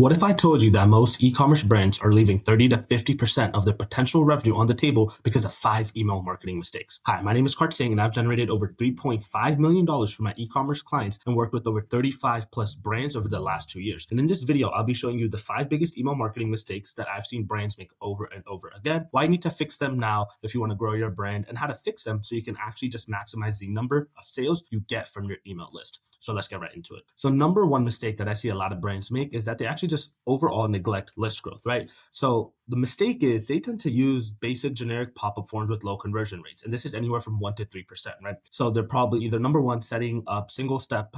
What if I told you that most e-commerce brands are leaving 30 to 50% of their potential revenue on the table because of 5 email marketing mistakes? Hi, my name is Kart Singh and I've generated over $3.5 million from my e-commerce clients and worked with over 35 plus brands over the last 2 years. And in this video, I'll be showing you the 5 biggest email marketing mistakes that I've seen brands make over and over again, why you need to fix them now if you want to grow your brand, and how to fix them so you can actually just maximize the number of sales you get from your email list. So let's get right into it. So number one mistake that I see a lot of brands make is that they actually just overall neglect list growth, right? So the mistake is they tend to use basic generic pop-up forms with low conversion rates. And this is anywhere from 1 to 3%, right? So they're probably either number one, setting up single step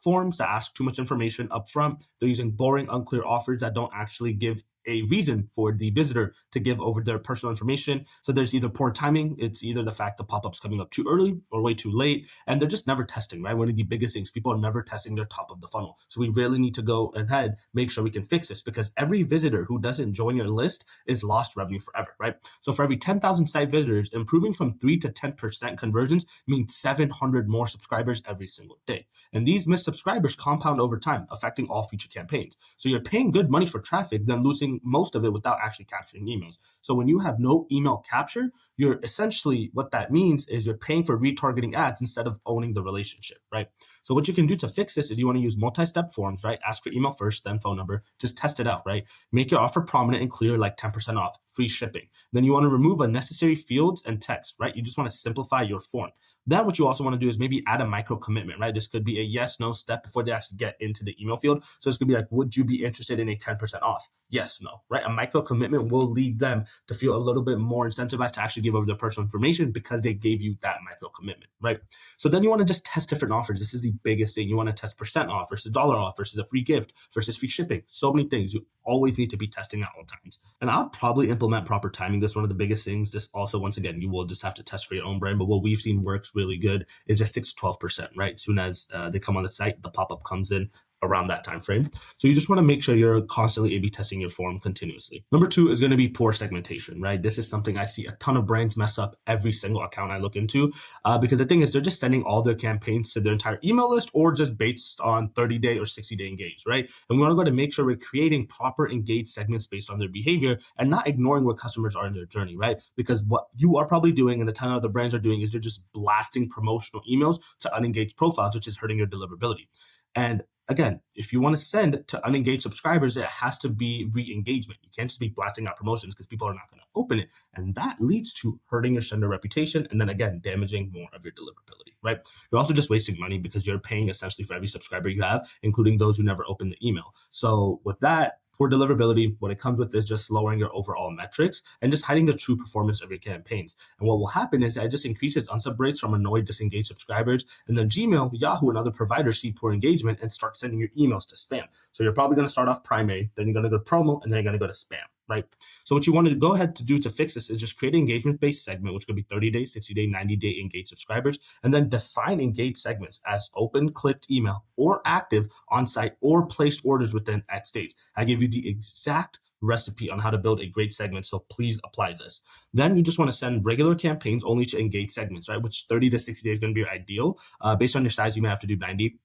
forms that ask too much information up front. They're using boring, unclear offers that don't actually give a reason for the visitor to give over their personal information. So there's either poor timing, it's either the fact the pop-up's coming up too early or way too late, and they're just never testing, right? One of the biggest things, people are never testing their top of the funnel. So we really need to go ahead, make sure we can fix this, because every visitor who doesn't join your list is lost revenue forever, right? So for every 10,000 site visitors, improving from 3 to 10% conversions means 700 more subscribers every single day. And these missed subscribers compound over time, affecting all future campaigns. So you're paying good money for traffic, then losing most of it without actually capturing emails. So when you have no email capture, you're essentially, what that means is you're paying for retargeting ads instead of owning the relationship, right? So what you can do to fix this is you want to use multi-step forms, right? Ask for email first, then phone number. Just test it out, right? Make your offer prominent and clear, like 10% off, free shipping. Then you want to remove unnecessary fields and text, right? You just want to simplify your form. Then what you also want to do is maybe add a micro commitment, right? This could be a yes, no step before they actually get into the email field. So this could be like, would you be interested in a 10% off? Yes, no, right? A micro commitment will lead them to feel a little bit more incentivized to actually give over their personal information because they gave you that micro commitment, right? So then you want to just test different offers. This is the biggest thing. You want to test percent off versus dollar off versus a free gift versus free shipping. So many things. You always need to be testing at all times. And I'll probably implement proper timing. That's one of the biggest things. This also, once again, you will just have to test for your own brand. But what we've seen works really good is just 6 to 12%, right? As soon as they come on the site, the pop-up comes in around that time frame. So you just want to make sure you're constantly A/B testing your form continuously. Number 2 is going to be poor segmentation, right? This is something I see a ton of brands mess up every single account I look into, because the thing is they're just sending all their campaigns to their entire email list or just based on 30-day or 60-day engaged, right? And we want to go to make sure we're creating proper engaged segments based on their behavior and not ignoring where customers are in their journey, right? Because what you are probably doing and a ton of other brands are doing is they're just blasting promotional emails to unengaged profiles, which is hurting your deliverability. And again, if you want to send to unengaged subscribers, it has to be re-engagement. You can't just be blasting out promotions because people are not going to open it. And that leads to hurting your sender reputation and then again, damaging more of your deliverability, right? You're also just wasting money because you're paying essentially for every subscriber you have, including those who never open the email. So with that, poor deliverability, what it comes with is just lowering your overall metrics and just hiding the true performance of your campaigns. And what will happen is that it just increases unsub rates from annoyed, disengaged subscribers. And then Gmail, Yahoo, and other providers see poor engagement and start sending your emails to spam. So you're probably going to start off primary, then you're going to go to promo, and then you're going to go to spam, right? So what you want to go ahead to do to fix this is just create an engagement-based segment, which could be 30-day, 60-day, 90-day engaged subscribers, and then define engaged segments as open, clicked email, or active on-site, or placed orders within X days. I give you the exact recipe on how to build a great segment, so please apply this. Then you just want to send regular campaigns only to engaged segments, right? Which 30 to 60 days is going to be your ideal. Based on your size, you may have to do 90.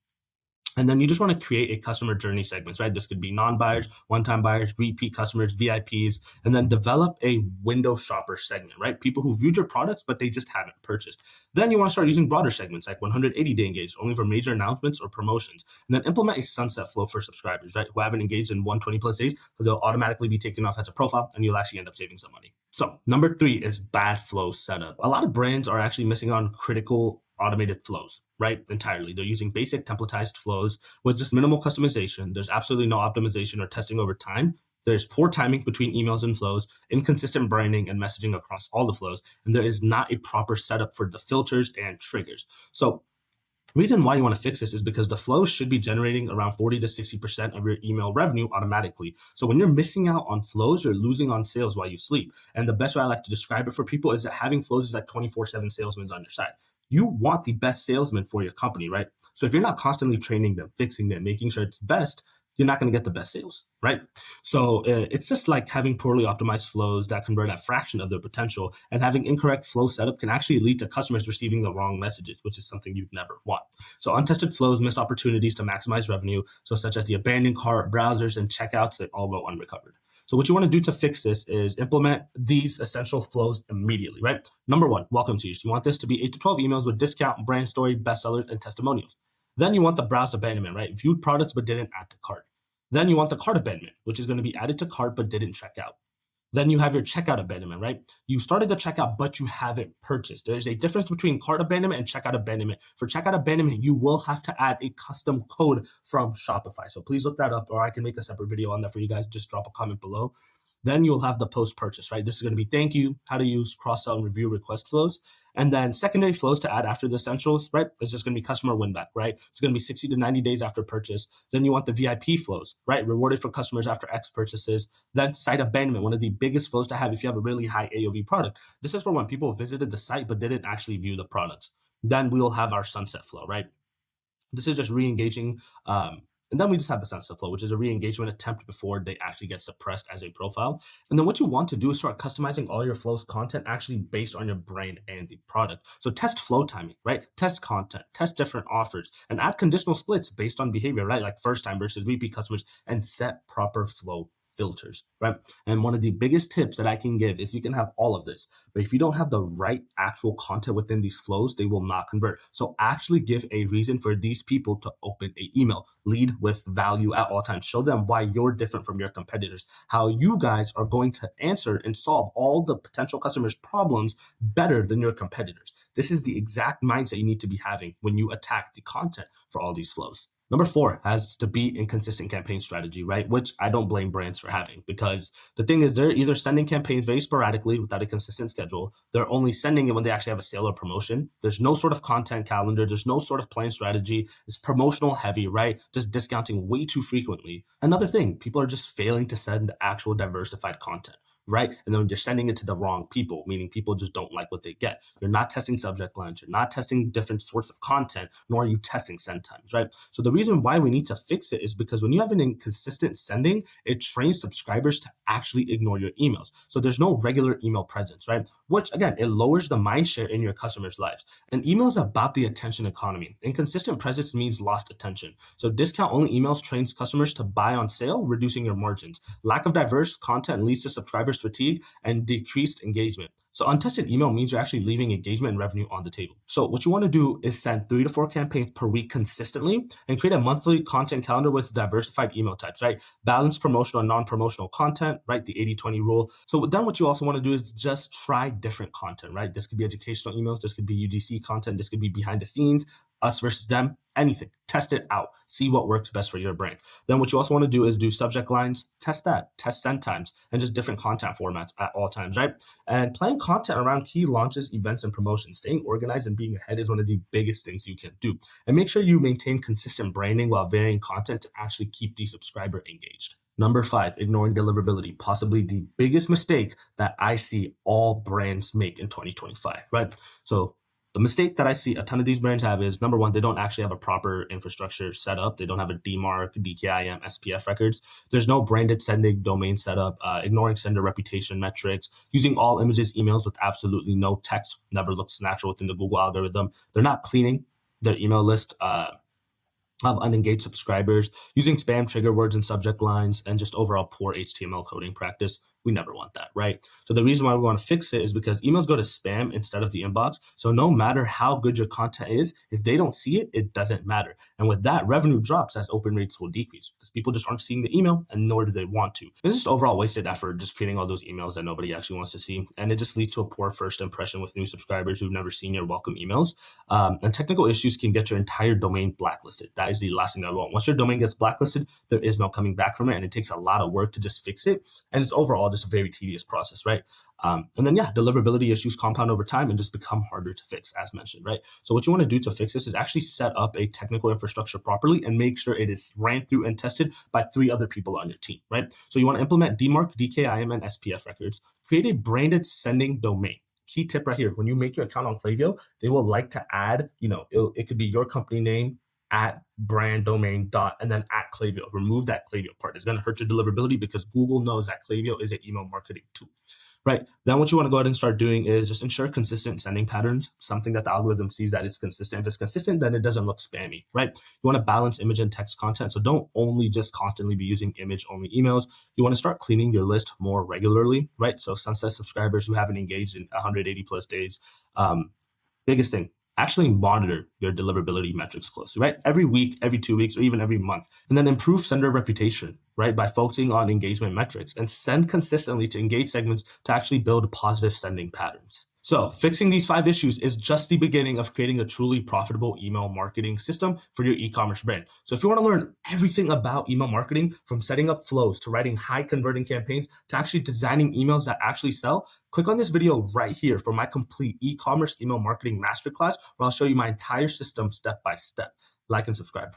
And then you just want to create a customer journey segments, right? This could be non-buyers, one-time buyers, repeat customers, VIPs, and then develop a window shopper segment, right? People who viewed your products, but they just haven't purchased. Then you want to start using broader segments like 180-day engaged, only for major announcements or promotions. And then implement a sunset flow for subscribers, right? Who haven't engaged in 120 plus days, because they'll automatically be taken off as a profile and you'll actually end up saving some money. So number 3 is bad flow setup. A lot of brands are actually missing on critical automated flows, right? Entirely. They're using basic templatized flows with just minimal customization. There's absolutely no optimization or testing over time. There's poor timing between emails and flows, inconsistent branding and messaging across all the flows, and there is not a proper setup for the filters and triggers. So reason why you want to fix this is because the flows should be generating around 40 to 60% of your email revenue automatically. So when you're missing out on flows, you're losing on sales while you sleep. And the best way I like to describe it for people is that having flows is like 24/7 salesmen on your side. You want the best salesman for your company, right? So if you're not constantly training them, fixing them, making sure it's best, you're not going to get the best sales, right? So it's just like having poorly optimized flows that convert at a fraction of their potential, and having incorrect flow setup can actually lead to customers receiving the wrong messages, which is something you'd never want. So untested flows miss opportunities to maximize revenue, so such as the abandoned cart, browsers, and checkouts that all go unrecovered. So what you want to do to fix this is implement these essential flows immediately, right? Number one, welcome to you. You want this to be 8 to 12 emails with discount, brand story, bestsellers, and testimonials. Then you want the browse abandonment, right? Viewed products but didn't add to cart. Then you want the cart abandonment, which is going to be added to cart but didn't check out. Then you have your checkout abandonment, right? You started the checkout, but you haven't purchased. There's a difference between cart abandonment and checkout abandonment. For checkout abandonment, you will have to add a custom code from Shopify. So please look that up, or I can make a separate video on that for you guys. Just drop a comment below. Then you'll have the post-purchase, right? This is going to be thank you, how to use cross-sell and review request flows. And then secondary flows to add after the essentials, right? It's just going to be customer win back, right? It's going to be 60 to 90 days after purchase. Then you want the VIP flows, right? Rewarded for customers after X purchases. Then site abandonment, one of the biggest flows to have if you have a really high AOV product. This is for when people visited the site but didn't actually view the products. Then we'll have our sunset flow, right? This is just re-engaging. And then we just have the sunset flow, which is a re-engagement attempt before they actually get suppressed as a profile. And then what you want to do is start customizing all your flows content actually based on your brand and the product. So test flow timing, right? Test content, test different offers, and add conditional splits based on behavior, right? Like first time versus repeat customers, and set proper flow filters, right? And one of the biggest tips that I can give is you can have all of this, but if you don't have the right actual content within these flows, they will not convert. So actually give a reason for these people to open an email. Lead with value at all times. Show them why you're different from your competitors, how you guys are going to answer and solve all the potential customers' problems better than your competitors. This is the exact mindset you need to be having when you attack the content for all these flows. Number 4 has to be inconsistent campaign strategy, right? Which I don't blame brands for having, because the thing is they're either sending campaigns very sporadically without a consistent schedule. They're only sending it when they actually have a sale or promotion. There's no sort of content calendar. There's no sort of plan strategy. It's promotional heavy, right? Just discounting way too frequently. Another thing, people are just failing to send actual diversified content, right? And then you're sending it to the wrong people, meaning people just don't like what they get. You're not testing subject lines. You're not testing different sorts of content, nor are you testing send times, right? So the reason why we need to fix it is because when you have an inconsistent sending, it trains subscribers to actually ignore your emails. So there's no regular email presence, right? Which again, it lowers the mind share in your customers' lives. And email is about the attention economy. Inconsistent presence means lost attention. So discount only emails trains customers to buy on sale, reducing your margins. Lack of diverse content leads to subscribers fatigue and decreased engagement. So untested email means you're actually leaving engagement and revenue on the table. So what you want to do is send 3 to 4 campaigns per week consistently and create a monthly content calendar with diversified email types, right? Balance promotional and non-promotional content, right? The 80-20 rule. So then what you also want to do is just try different content, right? This could be educational emails. This could be UGC content. This could be behind the scenes, us versus them, anything. Test it out. See what works best for your brand. Then what you also want to do is do subject lines, test that, test send times, and just different content formats at all times, right? And plan content around key launches, events, and promotions. Staying organized and being ahead is one of the biggest things you can do. And make sure you maintain consistent branding while varying content to actually keep the subscriber engaged. Number 5, ignoring deliverability, possibly the biggest mistake that I see all brands make in 2025, right? So the mistake that I see a ton of these brands have is, number 1, they don't actually have a proper infrastructure set up. They don't have a DMARC, DKIM, SPF records. There's no branded sending domain setup, ignoring sender reputation metrics, using all images, emails with absolutely no text, never looks natural within the Google algorithm. They're not cleaning their email list of unengaged subscribers, using spam trigger words and subject lines, and just overall poor HTML coding practice. We never want that, right? So the reason why we want to fix it is because emails go to spam instead of the inbox. So no matter how good your content is, if they don't see it, it doesn't matter. And with that, revenue drops as open rates will decrease because people just aren't seeing the email, and nor do they want to. It's just overall wasted effort just creating all those emails that nobody actually wants to see. And it just leads to a poor first impression with new subscribers who've never seen your welcome emails. And technical issues can get your entire domain blacklisted. That is the last thing I want. Once your domain gets blacklisted, there is no coming back from it, and it takes a lot of work to just fix it. And it's overall just a very tedious process, right? And then, deliverability issues compound over time and just become harder to fix, as mentioned, right? So what you want to do to fix this is actually set up a technical infrastructure properly and make sure it is ran through and tested by 3 other people on your team, right? So you want to implement DMARC, DKIM, and SPF records. Create a branded sending domain. Key tip right here: when you make your account on Klaviyo, they will like to add, it could be your company name, at brand domain dot and then at Klaviyo. Remove that Klaviyo part. It's going to hurt your deliverability because Google knows that Klaviyo is an email marketing tool. Right. Then what you want to go ahead and start doing is just ensure consistent sending patterns, something that the algorithm sees that it's consistent. If it's consistent, then it doesn't look spammy, right? You want to balance image and text content. So don't only just constantly be using image only emails. You want to start cleaning your list more regularly, right? So sunset subscribers who haven't engaged in 180 plus days, biggest thing, actually monitor your deliverability metrics closely, right? Every week, every 2 weeks, or even every month. And then improve sender reputation, right? By focusing on engagement metrics and send consistently to engage segments to actually build positive sending patterns. So fixing these 5 issues is just the beginning of creating a truly profitable email marketing system for your e-commerce brand. So if you want to learn everything about email marketing, from setting up flows to writing high converting campaigns to actually designing emails that actually sell, click on this video right here for my complete e-commerce email marketing masterclass, where I'll show you my entire system step by step. Like and subscribe.